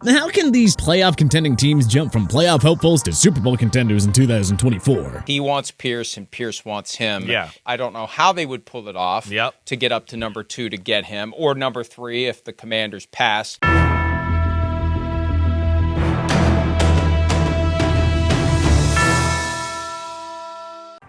How can these playoff contending teams jump from playoff hopefuls to Super Bowl contenders in 2024? He wants Pierce and Pierce wants him. Yeah. I don't know how they would pull it off Yep. to get up to number 2 to get him, or number 3 if the Commanders pass.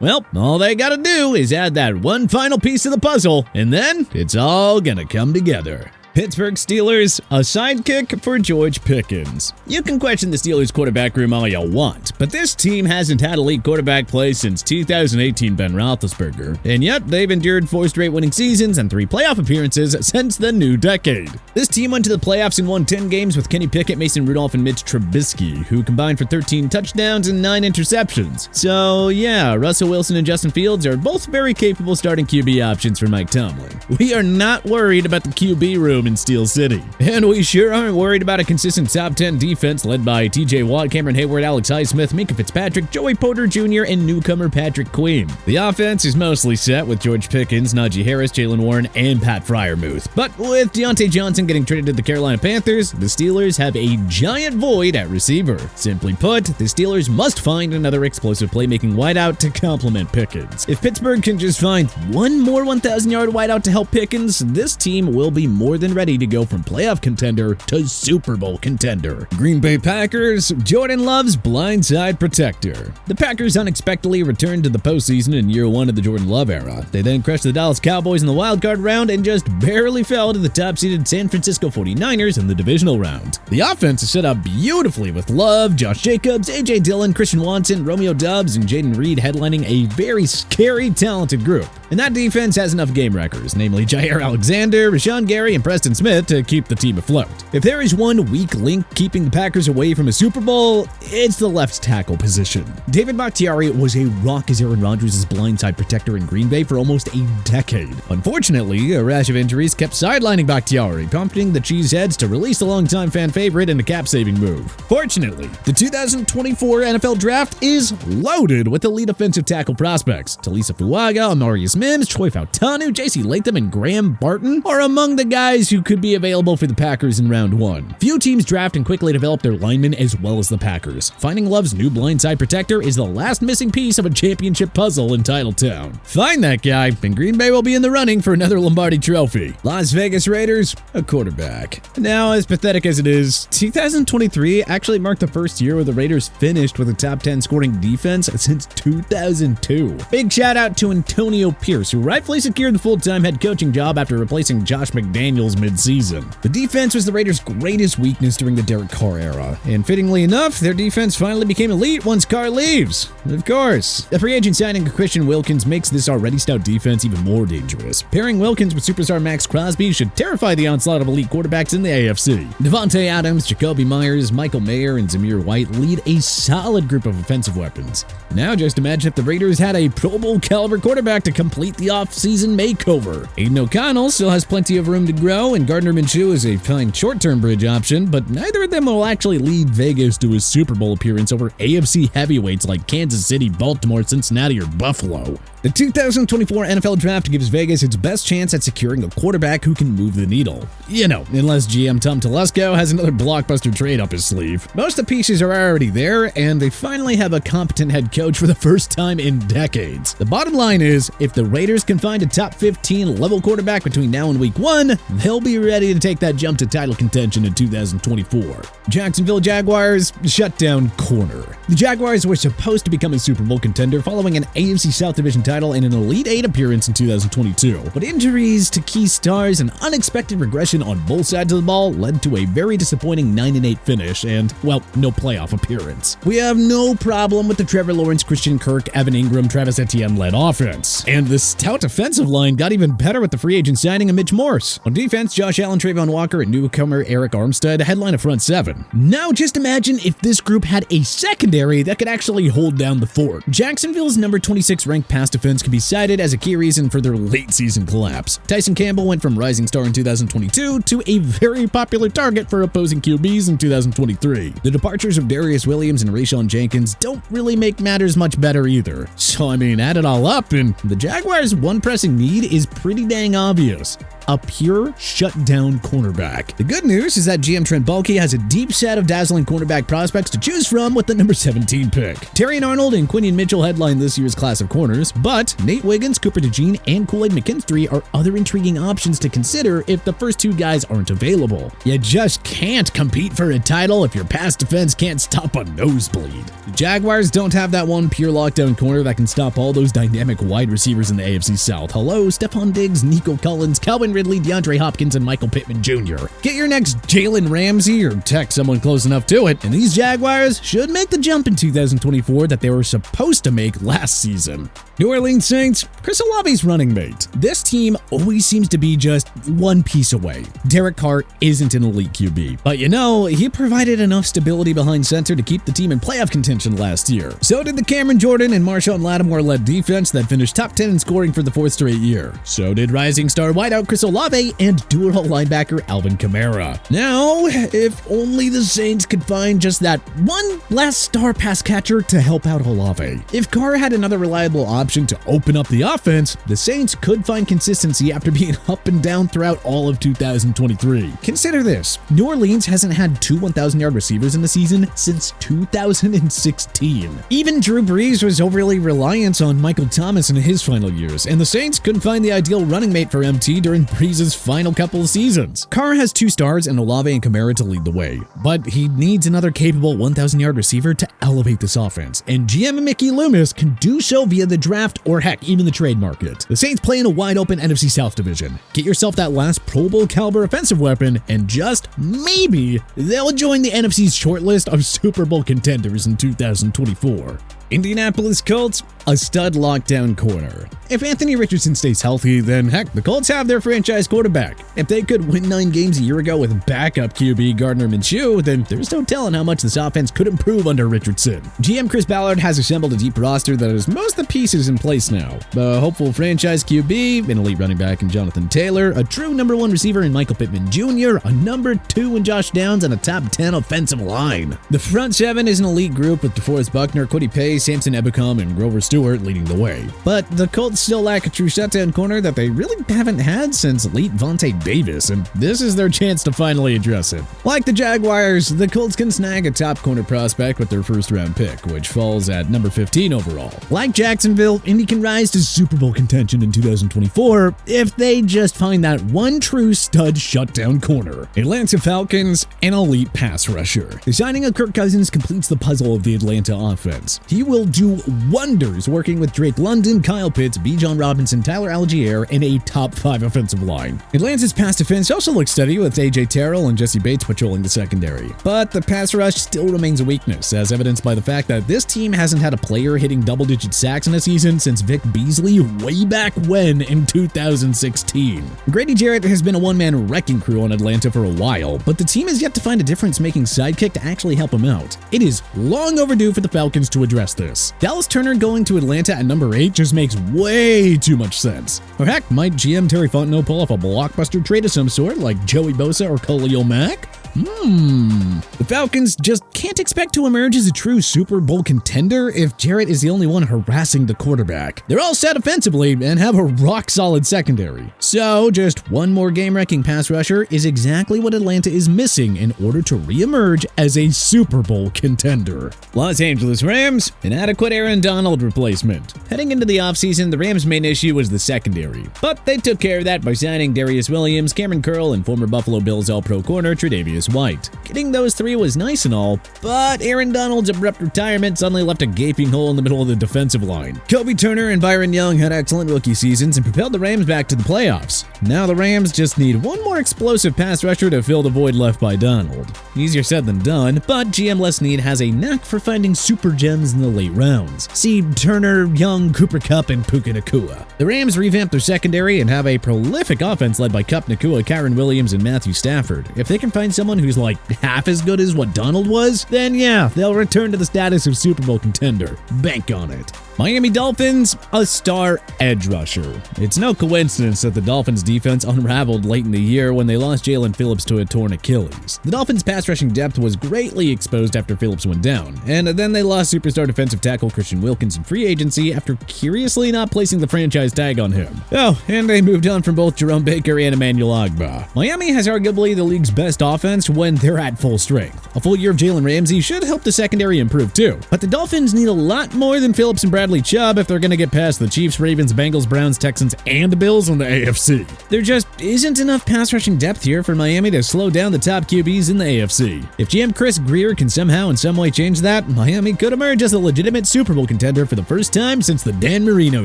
Well, all they gotta do is add that one final piece of the puzzle, and then it's all gonna come together. Pittsburgh Steelers, a sidekick for George Pickens. You can question the Steelers quarterback room all you want, but this team hasn't had elite quarterback play since 2018 Ben Roethlisberger, and yet they've endured 4 straight winning seasons and 3 playoff appearances since the new decade. This team went to the playoffs and won 10 games with Kenny Pickett, Mason Rudolph, and Mitch Trubisky, who combined for 13 touchdowns and 9 interceptions. So yeah, Russell Wilson and Justin Fields are both very capable starting QB options for Mike Tomlin. We are not worried about the QB room in Steel City. And we sure aren't worried about a consistent top 10 defense led by TJ Watt, Cameron Hayward, Alex Highsmith, Minka Fitzpatrick, Joey Porter Jr., and newcomer Patrick Queen. The offense is mostly set with George Pickens, Najee Harris, Jalen Warren, and Pat Freiermuth. But with Deontay Johnson getting traded to the Carolina Panthers, the Steelers have a giant void at receiver. Simply put, the Steelers must find another explosive playmaking wideout to complement Pickens. If Pittsburgh can just find one more 1,000-yard wideout to help Pickens, this team will be more than ready to go from playoff contender to Super Bowl contender. Green Bay Packers, Jordan Love's blindside protector. The Packers unexpectedly returned to the postseason in year 1 of the Jordan Love era. They then crushed the Dallas Cowboys in the wildcard round and just barely fell to the top-seeded San Francisco 49ers in the divisional round. The offense is set up beautifully with Love, Josh Jacobs, A.J. Dillon, Christian Watson, Romeo Doubs, and Jaden Reed headlining a very scary, talented group. And that defense has enough game wreckers, namely Jair Alexander, Rashawn Gary, and Preston Smith to keep the team afloat. If there is one weak link keeping the Packers away from a Super Bowl, it's the left tackle position. David Bakhtiari was a rock as Aaron Rodgers' blindside protector in Green Bay for almost a decade. Unfortunately, a rash of injuries kept sidelining Bakhtiari, prompting the Cheeseheads to release the longtime fan favorite in a cap-saving move. Fortunately, the 2024 NFL Draft is loaded with elite offensive tackle prospects. Talisa Fuaga, Amarius Mims, Troy Fautanu, J.C. Latham, and Graham Barton are among the guys who could be available for the Packers in round 1. Few teams draft and quickly develop their linemen as well as the Packers. Finding Love's new blindside protector is the last missing piece of a championship puzzle in Titletown. Find that guy, and Green Bay will be in the running for another Lombardi trophy. Las Vegas Raiders, a quarterback. Now, as pathetic as it is, 2023 actually marked the first year where the Raiders finished with a top 10 scoring defense since 2002. Big shout out to Antonio Pierce, who rightfully secured the full-time head coaching job after replacing Josh McDaniels mid-season. The defense was the Raiders' greatest weakness during the Derek Carr era, and fittingly enough, their defense finally became elite once Carr leaves. Of course. The free agent signing of Christian Wilkins makes this already stout defense even more dangerous. Pairing Wilkins with superstar Max Crosby should terrify the onslaught of elite quarterbacks in the AFC. Devontae Adams, Jacoby Myers, Michael Mayer, and Zamir White lead a solid group of offensive weapons. Now just imagine if the Raiders had a Pro Bowl caliber quarterback to complete the offseason makeover. Aiden O'Connell still has plenty of room to grow, and Gardner Minshew is a fine short-term bridge option, but neither of them will actually lead Vegas to a Super Bowl appearance over AFC heavyweights like Kansas City, Baltimore, Cincinnati, or Buffalo. The 2024 NFL Draft gives Vegas its best chance at securing a quarterback who can move the needle. You know, unless GM Tom Telesco has another blockbuster trade up his sleeve. Most of the pieces are already there, and they finally have a competent head coach for the first time in decades. The bottom line is, if the Raiders can find a top 15 level quarterback between now and week 1, they'll be ready to take that jump to title contention in 2024. Jacksonville Jaguars, shutdown corner. The Jaguars were supposed to become a Super Bowl contender following an AFC South Division title and an Elite 8 appearance in 2022. But injuries to key stars and unexpected regression on both sides of the ball led to a very disappointing 9-8 finish and, well, no playoff appearance. We have no problem with the Trevor Lawrence, Christian Kirk, Evan Ingram, Travis Etienne-led offense. And the stout offensive line got even better with the free agent signing of Mitch Morse. On defense, Josh Allen, Trayvon Walker, and newcomer Eric Armstead headline a front 7. Now just imagine if this group had a secondary that could actually hold down the fort. Jacksonville's number 26 ranked pass defense can be cited as a key reason for their late season collapse. Tyson Campbell went from rising star in 2022 to a very popular target for opposing QBs in 2023. The departures of Darius Williams and Rashawn Jenkins don't really make matters much better either. So I mean, add it all up and the Jaguars' one pressing need is pretty dang obvious. a pure shutdown cornerback. The good news is that GM Trent Baalke has a deep set of dazzling cornerback prospects to choose from with the number 17 pick. Terrion Arnold and Quinion Mitchell headline this year's class of corners, but Nate Wiggins, Cooper DeJean, and Kool-Aid McKinstry are other intriguing options to consider if the first two guys aren't available. You just can't compete for a title if your pass defense can't stop a nosebleed. The Jaguars don't have that one pure lockdown corner that can stop all those dynamic wide receivers in the AFC South. Hello, Stephon Diggs, Nico Collins, Calvin Ridley, DeAndre Hopkins, and Michael Pittman Jr. Get your next Jalen Ramsey or text someone close enough to it, and these Jaguars should make the jump in 2024 that they were supposed to make last season. New Orleans Saints, Chris Olave's running mate. This team always seems to be just one piece away. Derek Carr isn't an elite QB, but he provided enough stability behind center to keep the team in playoff contention last year. So did the Cameron Jordan and Marshawn Lattimore-led defense that finished top 10 in scoring for the fourth straight year. So did rising star wideout Chris Olave and dual linebacker Alvin Kamara. Now, if only the Saints could find just that one last star pass catcher to help out Olave. If Carr had another reliable option to open up the offense, the Saints could find consistency after being up and down throughout all of 2023. Consider this, New Orleans hasn't had two 1,000-yard receivers in the season since 2016. Even Drew Brees was overly reliant on Michael Thomas in his final years, and the Saints couldn't find the ideal running mate for MT during Brees' final couple of seasons. Carr has two stars and Olave and Kamara to lead the way, but he needs another capable 1,000-yard receiver to elevate this offense, and GM Mickey Loomis can do so via the draft or heck, even the trade market. The Saints play in a wide-open NFC South division. Get yourself that last Pro Bowl caliber offensive weapon, and just maybe they'll join the NFC's shortlist of Super Bowl contenders in 2024. Indianapolis Colts, a stud lockdown corner. If Anthony Richardson stays healthy, then heck, the Colts have their franchise quarterback. If they could win 9 games a year ago with backup QB Gardner Minshew, then there's no telling how much this offense could improve under Richardson. GM Chris Ballard has assembled a deep roster that has most of the pieces in place now. A hopeful franchise QB, an elite running back in Jonathan Taylor, a true number 1 receiver in Michael Pittman Jr., a number 2 in Josh Downs, and a top 10 offensive line. The front 7 is an elite group with DeForest Buckner, Kwity Paye, Samson Ebukam, and Grover Stewart leading the way. But the Colts still lack a true shutdown corner that they really haven't had since late Vontae Davis, and this is their chance to finally address it. Like the Jaguars, the Colts can snag a top corner prospect with their first-round pick, which falls at number 15 overall. Like Jacksonville, Indy can rise to Super Bowl contention in 2024 if they just find that one true stud shutdown corner. Atlanta Falcons, an elite pass rusher. The signing of Kirk Cousins completes the puzzle of the Atlanta offense. He will do wonders working with Drake London, Kyle Pitts, Bijan Robinson, Tyler Algier, and a top 5 offensive line. Atlanta's pass defense also looks steady with A.J. Terrell and Jesse Bates patrolling the secondary. But the pass rush still remains a weakness, as evidenced by the fact that this team hasn't had a player hitting double-digit sacks in a season since Vic Beasley way back when in 2016. Grady Jarrett has been a one-man wrecking crew on Atlanta for a while, but the team has yet to find a difference-making sidekick to actually help him out. It is long overdue for the Falcons to address this. Dallas Turner going to Atlanta at number 8 just makes way too much sense. Or heck, might GM Terry Fontenot pull off a blockbuster trade of some sort like Joey Bosa or Khalil Mack? The Falcons just can't expect to emerge as a true Super Bowl contender if Jarrett is the only one harassing the quarterback. They're all set offensively and have a rock-solid secondary. So, just one more game-wrecking pass rusher is exactly what Atlanta is missing in order to re-emerge as a Super Bowl contender. Los Angeles Rams, an adequate Aaron Donald replacement. Heading into the offseason, the Rams' main issue was the secondary, but they took care of that by signing Darius Williams, Cameron Curl, and former Buffalo Bills All-Pro corner Tre'Davious White. Getting those 3 was nice and all, but Aaron Donald's abrupt retirement suddenly left a gaping hole in the middle of the defensive line. Kobe Turner and Byron Young had excellent rookie seasons and propelled the Rams back to the playoffs. Now the Rams just need one more explosive pass rusher to fill the void left by Donald. Easier said than done, but GM Les Snead has a knack for finding super gems in the late rounds. See Turner, Young, Cooper Kupp, and Puka Nacua. The Rams revamped their secondary and have a prolific offense led by Kupp, Nacua, Kyren Williams, and Matthew Stafford. If they can find someone who's like half as good as what Donald was, then yeah, they'll return to the status of Super Bowl contender. Bank on it. Miami Dolphins, a star edge rusher. It's no coincidence that the Dolphins defense unraveled late in the year when they lost Jalen Phillips to a torn Achilles. The Dolphins' pass rushing depth was greatly exposed after Phillips went down, and then they lost superstar defensive tackle Christian Wilkins in free agency after curiously not placing the franchise tag on him. Oh, and they moved on from both Jerome Baker and Emmanuel Ogbah. Miami has arguably the league's best offense when they're at full strength. A full year of Jalen Ramsey should help the secondary improve too, but the Dolphins need a lot more than Phillips and Bradley Chubb if they're going to get past the Chiefs, Ravens, Bengals, Browns, Texans, and Bills in the AFC. There just isn't enough pass rushing depth here for Miami to slow down the top QBs in the AFC. If GM Chris Greer can somehow in some way change that, Miami could emerge as a legitimate Super Bowl contender for the first time since the Dan Marino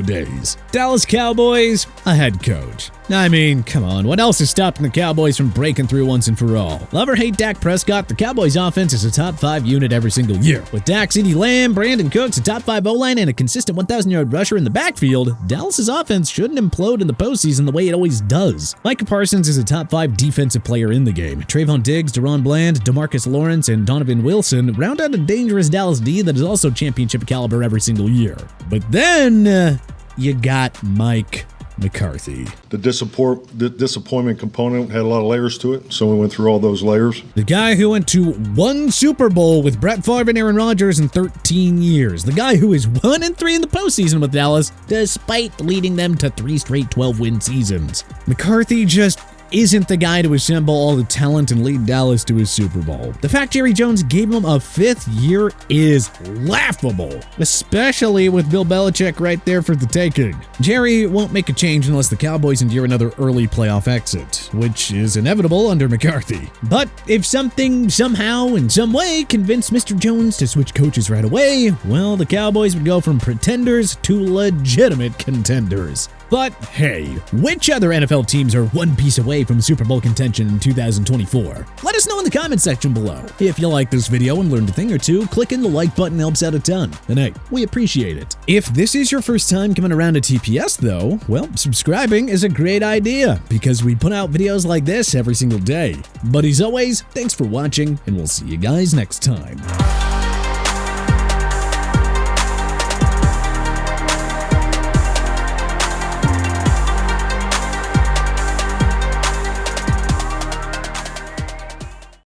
days. Dallas Cowboys, a head coach. I mean, come on, what else is stopping the Cowboys from breaking through once and for all? Love or hate Dak Prescott, the Cowboys offense is a top 5 unit every single year. With Dak, CeeDee Lamb, Brandon Cooks, a top 5 O-line, and a consistent 1,000-yard rusher in the backfield, Dallas's offense shouldn't implode in the postseason the way it always does. Micah Parsons is a top 5 defensive player in the game. Trayvon Diggs, Deron Bland, DeMarcus Lawrence, and Donovan Wilson round out a dangerous Dallas D that is also championship caliber every single year. But then, you got Mike McCarthy. The disappointment component had a lot of layers to it, so we went through all those layers. The guy who went to 1 Super Bowl with Brett Favre and Aaron Rodgers in 13 years. The guy who is 1-3 in the postseason with Dallas, despite leading them to 3 straight 12-win seasons. McCarthy just isn't the guy to assemble all the talent and lead Dallas to his Super Bowl. The fact Jerry Jones gave him a 5th year is laughable, especially with Bill Belichick right there for the taking. Jerry won't make a change unless the Cowboys endure another early playoff exit, which is inevitable under McCarthy. But if something, somehow, in some way convinced Mr. Jones to switch coaches right away, well, the Cowboys would go from pretenders to legitimate contenders. But hey, which other NFL teams are one piece away from Super Bowl contention in 2024? Let us know in the comment section below. If you like this video and learned a thing or two, clicking the like button helps out a ton. And hey, we appreciate it. If this is your first time coming around to TPS though, well, subscribing is a great idea because we put out videos like this every single day. But as always, thanks for watching and we'll see you guys next time.